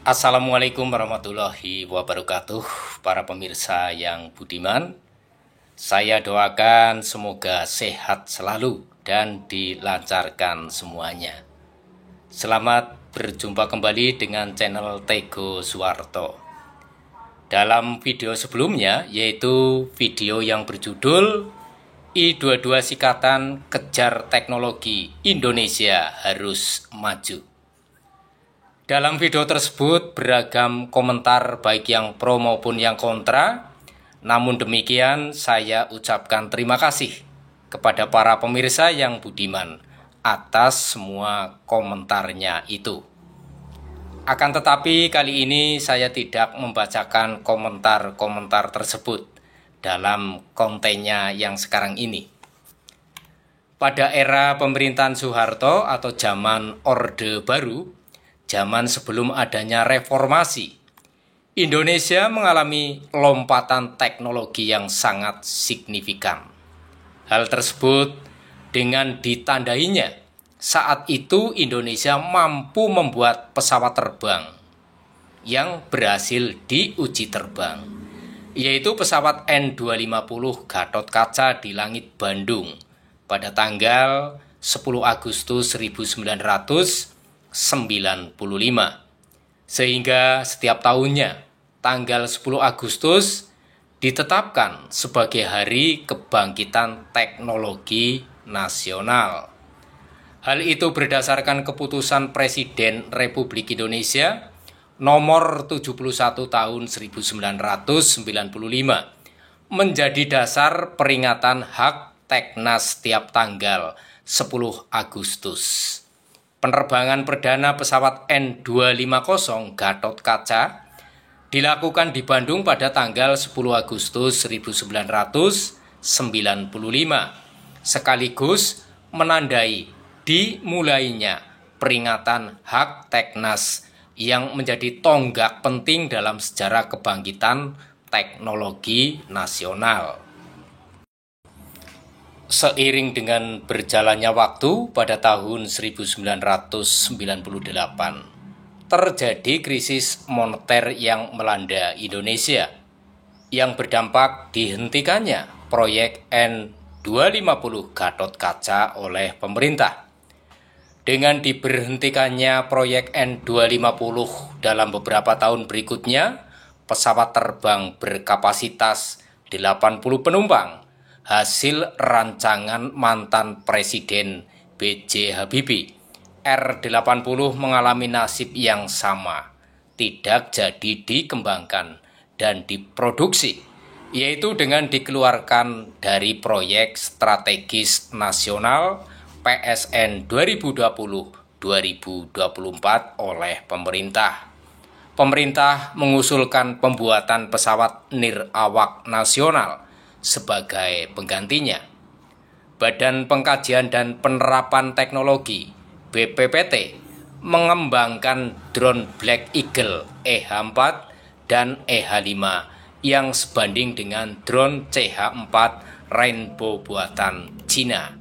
Assalamualaikum warahmatullahi wabarakatuh, para pemirsa yang budiman. Saya doakan semoga sehat selalu dan dilancarkan semuanya. Selamat berjumpa kembali dengan channel Tego Suwarto. Dalam video sebelumnya, yaitu video yang berjudul I22 Sikatan Kejar Teknologi Indonesia Harus Maju. Dalam video tersebut beragam komentar baik yang pro maupun yang kontra. Namun demikian saya ucapkan terima kasih kepada para pemirsa yang budiman atas semua komentarnya itu. Akan tetapi kali ini saya tidak membacakan komentar-komentar tersebut dalam kontennya yang sekarang ini. Pada era pemerintahan Soeharto atau zaman Orde Baru, zaman sebelum adanya reformasi, Indonesia mengalami lompatan teknologi yang sangat signifikan. Hal tersebut dengan ditandainya saat itu Indonesia mampu membuat pesawat terbang yang berhasil diuji terbang, yaitu pesawat N250 Gatotkaca di langit Bandung pada tanggal 10 Agustus 1995. Sehingga setiap tahunnya tanggal 10 Agustus ditetapkan sebagai Hari Kebangkitan Teknologi Nasional. Hal itu berdasarkan keputusan Presiden Republik Indonesia nomor 71 tahun 1995 menjadi dasar peringatan hak Teknas setiap tanggal 10 Agustus. Penerbangan perdana pesawat N250 Gatotkaca dilakukan di Bandung pada tanggal 10 Agustus 1995, sekaligus menandai dimulainya peringatan hak Teknas yang menjadi tonggak penting dalam sejarah kebangkitan teknologi nasional. Seiring dengan berjalannya waktu pada tahun 1998, terjadi krisis moneter yang melanda Indonesia, yang berdampak dihentikannya proyek N250 Gatotkaca oleh pemerintah. Dengan diberhentikannya proyek N250 dalam beberapa tahun berikutnya, pesawat terbang berkapasitas 80 penumpang hasil rancangan mantan Presiden B.J. Habibie, R80 mengalami nasib yang sama, tidak jadi dikembangkan dan diproduksi, yaitu dengan dikeluarkan dari proyek strategis nasional PSN 2020-2024 oleh pemerintah. Pemerintah mengusulkan pembuatan pesawat nirawak nasional sebagai penggantinya. Badan Pengkajian dan Penerapan Teknologi BPPT mengembangkan drone Black Eagle EH4 dan EH5 yang sebanding dengan drone CH4 Rainbow buatan Cina.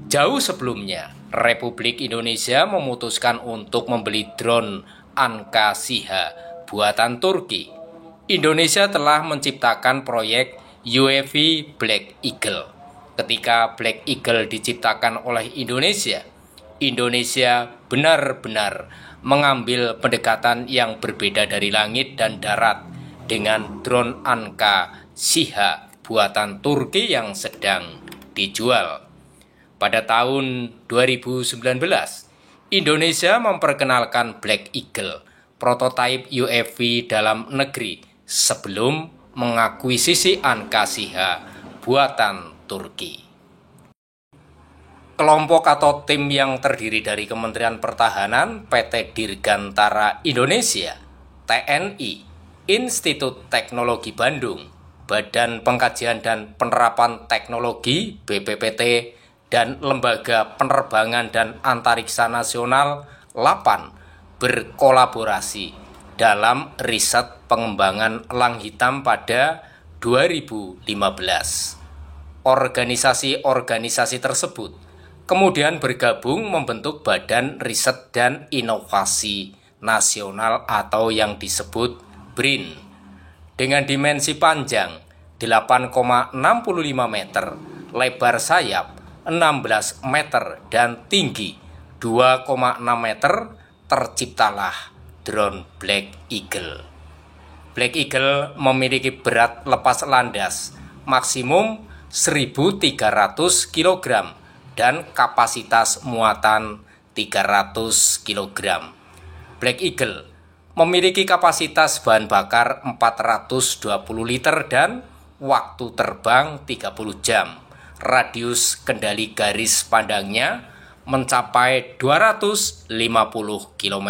Jauh sebelumnya, Republik Indonesia memutuskan untuk membeli drone Anka Siha buatan Turki. Indonesia telah menciptakan proyek UAV Black Eagle. Ketika Black Eagle diciptakan oleh Indonesia, Indonesia benar-benar mengambil pendekatan yang berbeda dari langit dan darat dengan drone Anka Siha buatan Turki yang sedang dijual. Pada tahun 2019, Indonesia memperkenalkan Black Eagle, prototipe UAV dalam negeri sebelum mengakuisisi Anka Siha buatan Turki. Kelompok atau tim yang terdiri dari Kementerian Pertahanan, PT Dirgantara Indonesia, TNI, Institut Teknologi Bandung, Badan Pengkajian dan Penerapan Teknologi BPPT, dan Lembaga Penerbangan dan Antariksa Nasional LAPAN berkolaborasi dalam riset pengembangan elang hitam pada 2015. Organisasi-organisasi tersebut kemudian bergabung membentuk Badan Riset dan Inovasi nasional atau yang disebut BRIN. Dengan dimensi panjang 8,65 meter, lebar sayap 16 meter, dan tinggi 2,6 meter, terciptalah drone Black Eagle. Black Eagle memiliki berat lepas landas maksimum 1.300 kg dan kapasitas muatan 300 kg. Black Eagle memiliki kapasitas bahan bakar 420 liter dan waktu terbang 30 jam. Radius kendali garis pandangnya mencapai 250 km.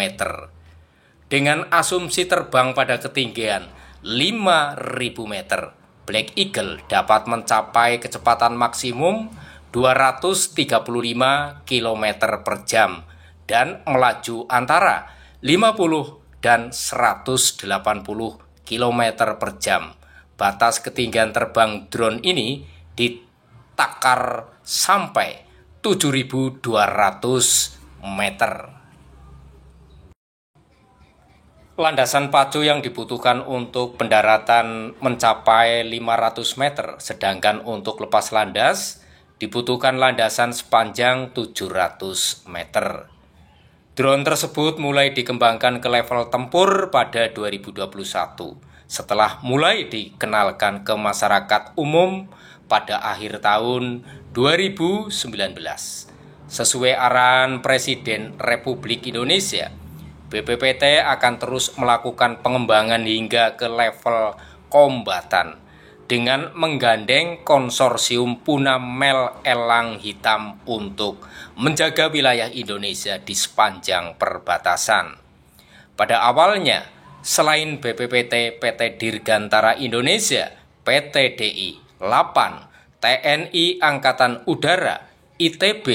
Dengan asumsi terbang pada ketinggian 5.000 meter, Black Eagle dapat mencapai kecepatan maksimum 235 km per jam dan melaju antara 50 dan 180 km per jam. Batas ketinggian terbang drone ini ditakar sampai 7.200 meter. Landasan pacu yang dibutuhkan untuk pendaratan mencapai 500 meter, sedangkan untuk lepas landas dibutuhkan landasan sepanjang 700 meter. Drone tersebut mulai dikembangkan ke level tempur pada 2021, setelah mulai dikenalkan ke masyarakat umum pada akhir tahun 2019. Sesuai arahan Presiden Republik Indonesia, BPPT akan terus melakukan pengembangan hingga ke level kombatan dengan menggandeng konsorsium Punamel Elang Hitam untuk menjaga wilayah Indonesia di sepanjang perbatasan. Pada awalnya, selain BPPT, PT Dirgantara Indonesia, PT DI, Lapan, TNI Angkatan Udara, ITB,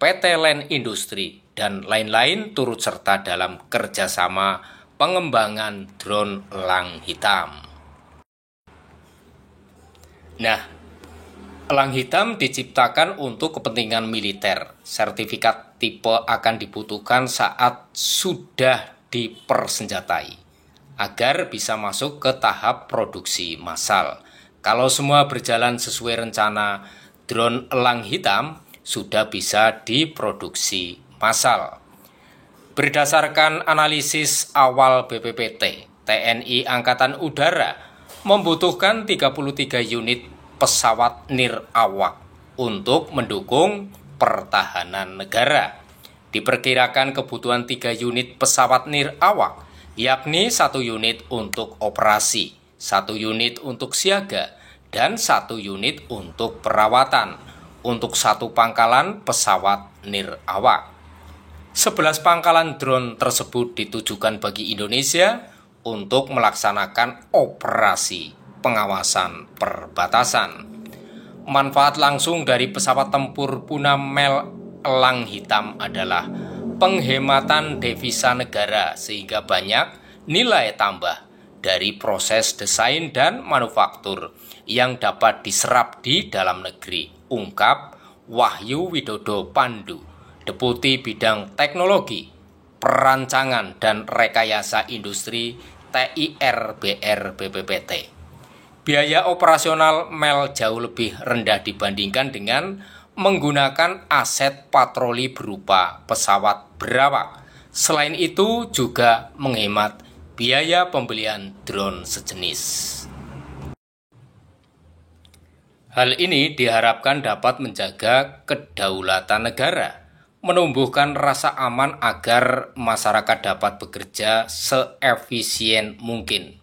PT Len Industri, dan lain-lain turut serta dalam kerjasama pengembangan drone elang hitam. Nah, elang hitam diciptakan untuk kepentingan militer. Sertifikat tipe akan dibutuhkan saat sudah dipersenjatai, agar bisa masuk ke tahap produksi massal. Kalau semua berjalan sesuai rencana, drone elang hitam sudah bisa diproduksi massal. Berdasarkan analisis awal BPPT, TNI Angkatan Udara membutuhkan 33 unit pesawat nirawak untuk mendukung pertahanan negara. Diperkirakan kebutuhan 3 unit pesawat nirawak, yakni 1 unit untuk operasi, 1 unit untuk siaga, dan 1 unit untuk perawatan, untuk 1 pangkalan pesawat nirawak. 11 pangkalan drone tersebut ditujukan bagi Indonesia untuk melaksanakan operasi pengawasan perbatasan. Manfaat langsung dari pesawat tempur Punamel Elang Hitam adalah penghematan devisa negara sehingga banyak nilai tambah dari proses desain dan manufaktur yang dapat diserap di dalam negeri, ungkap Wahyu Widodo Pandu, Deputi Bidang Teknologi, Perancangan dan Rekayasa Industri TIRBR BPPT. Biaya operasional MEL jauh lebih rendah dibandingkan dengan menggunakan aset patroli berupa pesawat berawak. Selain itu juga menghemat biaya pembelian drone sejenis. Hal ini diharapkan dapat menjaga kedaulatan negara, menumbuhkan rasa aman agar masyarakat dapat bekerja seefisien mungkin,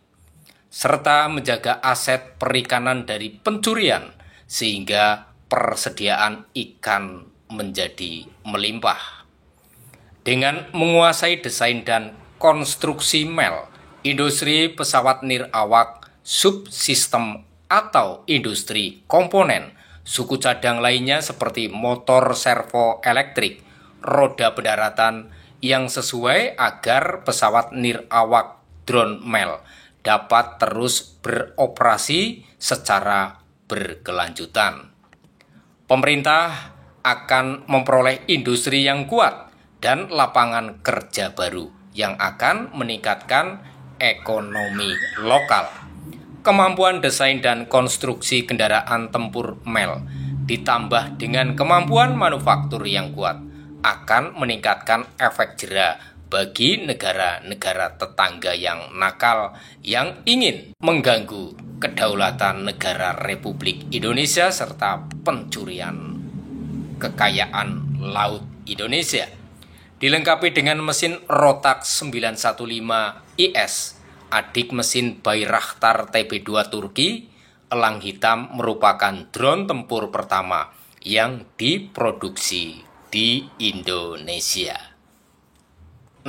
serta menjaga aset perikanan dari pencurian sehingga persediaan ikan menjadi melimpah. Dengan menguasai desain dan konstruksi MEL, industri pesawat nirawak, subsistem atau industri komponen, suku cadang lainnya seperti motor servo elektrik, roda pendaratan yang sesuai agar pesawat nirawak drone MEL dapat terus beroperasi secara berkelanjutan. Pemerintah akan memperoleh industri yang kuat dan lapangan kerja baru yang akan meningkatkan ekonomi lokal. Kemampuan desain dan konstruksi kendaraan tempur MEL ditambah dengan kemampuan manufaktur yang kuat akan meningkatkan efek jera bagi negara-negara tetangga yang nakal yang ingin mengganggu kedaulatan negara Republik Indonesia serta pencurian kekayaan laut Indonesia. Dilengkapi dengan mesin Rotax 915 IS, adik mesin Bayraktar TB2 Turki, elang hitam merupakan drone tempur pertama yang diproduksi di Indonesia.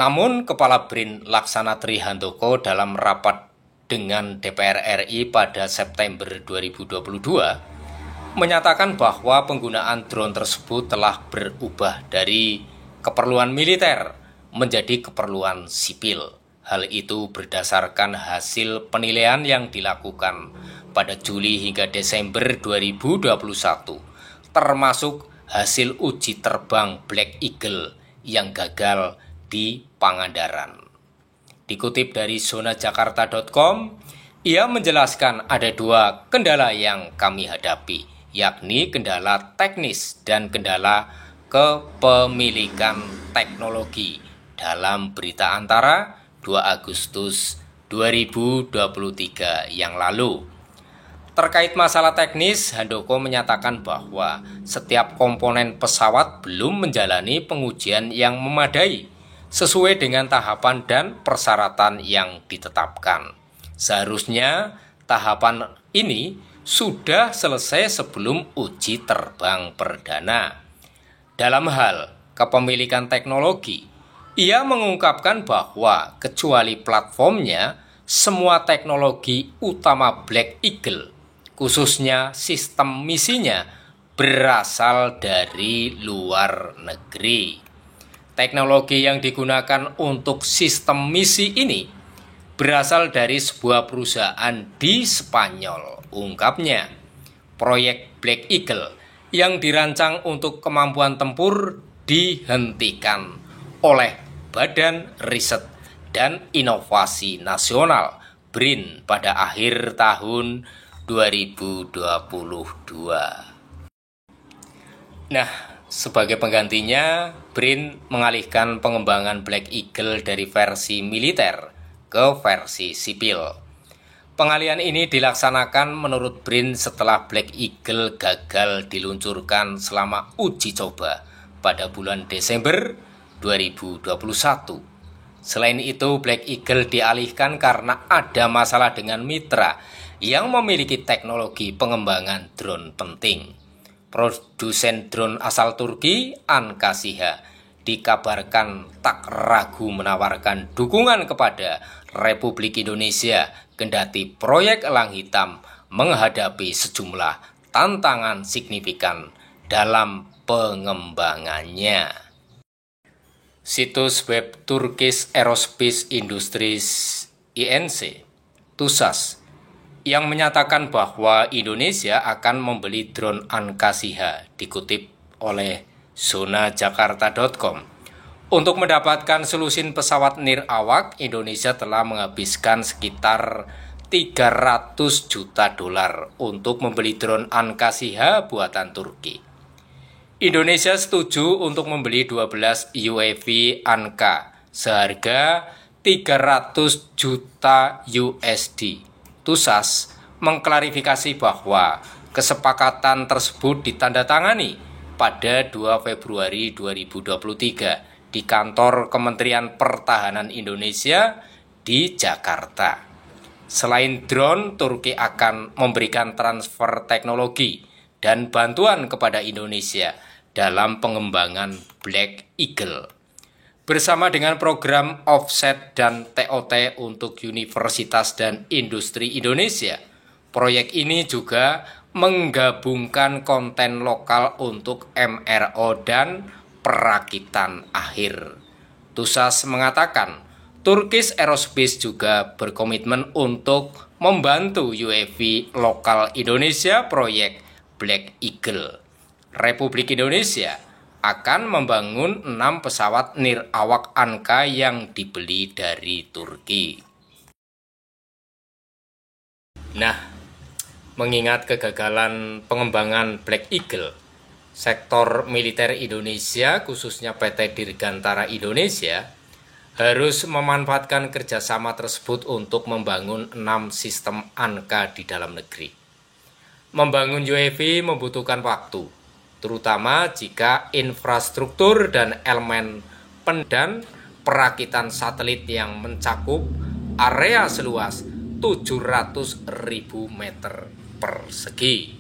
Namun, Kepala BRIN Laksana Trihandoko dalam rapat dengan DPR RI pada September 2022 menyatakan bahwa penggunaan drone tersebut telah berubah dari keperluan militer menjadi keperluan sipil. Hal itu berdasarkan hasil penilaian yang dilakukan pada Juli hingga Desember 2021, termasuk hasil uji terbang Black Eagle yang gagal di Pangandaran. Dikutip dari zonajakarta.com, ia menjelaskan ada dua kendala yang kami hadapi, yakni kendala teknis dan kendala kepemilikan teknologi dalam berita antara 2 Agustus 2023 yang lalu. Terkait masalah teknis, Handoko menyatakan bahwa setiap komponen pesawat belum menjalani pengujian yang memadai sesuai dengan tahapan dan persyaratan yang ditetapkan. Seharusnya tahapan ini sudah selesai sebelum uji terbang perdana. Dalam hal kepemilikan teknologi, ia mengungkapkan bahwa kecuali platformnya, semua teknologi utama Black Eagle, khususnya sistem misinya, berasal dari luar negeri. Teknologi yang digunakan untuk sistem misi ini berasal dari sebuah perusahaan di Spanyol, ungkapnya. Proyek Black Eagle yang dirancang untuk kemampuan tempur dihentikan oleh Badan Riset dan Inovasi Nasional BRIN pada akhir tahun 2022. Nah, sebagai penggantinya, BRIN mengalihkan pengembangan Black Eagle dari versi militer ke versi sipil. Pengalihan ini dilaksanakan menurut BRIN setelah Black Eagle gagal diluncurkan selama uji coba pada bulan Desember 2021. Selain itu, Black Eagle dialihkan karena ada masalah dengan mitra yang memiliki teknologi pengembangan drone penting. Produsen drone asal Turki, Ankasiha, dikabarkan tak ragu menawarkan dukungan kepada Republik Indonesia kendati proyek elang hitam menghadapi sejumlah tantangan signifikan dalam pengembangannya. Situs web Turkish Aerospace Industries INC, TUSAS, yang menyatakan bahwa Indonesia akan membeli drone Ankasiha, dikutip oleh zonajakarta.com. Untuk mendapatkan selusin pesawat nirawak, Indonesia telah menghabiskan sekitar 300 juta dolar untuk membeli drone Ankasiha buatan Turki. Indonesia setuju untuk membeli 12 UAV Anka seharga 300 juta USD. TUSAS mengklarifikasi bahwa kesepakatan tersebut ditandatangani pada 2 Februari 2023 di kantor Kementerian Pertahanan Indonesia di Jakarta. Selain drone, Turki akan memberikan transfer teknologi dan bantuan kepada Indonesia dalam pengembangan Black Eagle. Bersama dengan program offset dan TOT untuk Universitas dan Industri Indonesia, proyek ini juga menggabungkan konten lokal untuk MRO dan perakitan akhir. TUSAS mengatakan, Turkish Aerospace juga berkomitmen untuk membantu UAV lokal Indonesia proyek Black Eagle. Republik Indonesia akan membangun 6 pesawat nirawak Anka yang dibeli dari Turki. Nah, mengingat kegagalan pengembangan Black Eagle, sektor militer Indonesia, khususnya PT Dirgantara Indonesia, harus memanfaatkan kerjasama tersebut untuk membangun 6 sistem Anka di dalam negeri. Membangun UAV membutuhkan waktu, terutama jika infrastruktur dan elemen pendan perakitan satelit yang mencakup area seluas 700.000 meter persegi.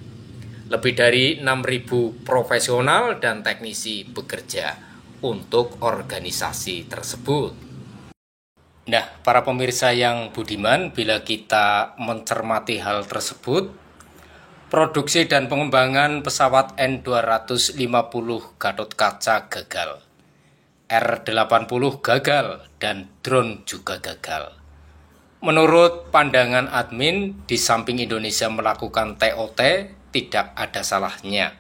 Lebih dari 6.000 profesional dan teknisi bekerja untuk organisasi tersebut. Nah, para pemirsa yang budiman, bila kita mencermati hal tersebut, produksi dan pengembangan pesawat N250 Gatot-Kaca gagal, R80 gagal, dan drone juga gagal. Menurut pandangan admin, di samping Indonesia melakukan TOT, tidak ada salahnya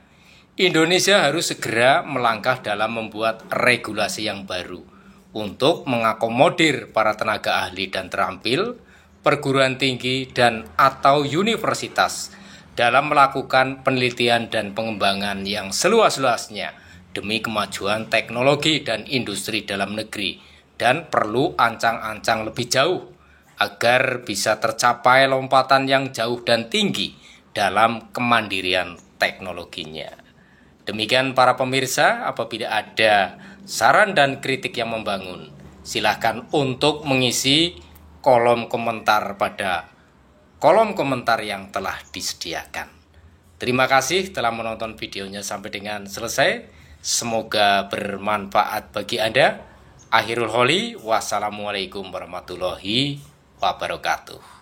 Indonesia harus segera melangkah dalam membuat regulasi yang baru untuk mengakomodir para tenaga ahli dan terampil, perguruan tinggi dan atau universitas dalam melakukan penelitian dan pengembangan yang seluas-luasnya demi kemajuan teknologi dan industri dalam negeri, dan perlu ancang-ancang lebih jauh agar bisa tercapai lompatan yang jauh dan tinggi dalam kemandirian teknologinya. Demikian para pemirsa, apabila ada saran dan kritik yang membangun, silakan untuk mengisi kolom komentar pada kolom komentar yang telah disediakan. Terima kasih telah menonton videonya sampai dengan selesai. Semoga bermanfaat bagi Anda. Akhirul Holi, wassalamualaikum warahmatullahi wabarakatuh.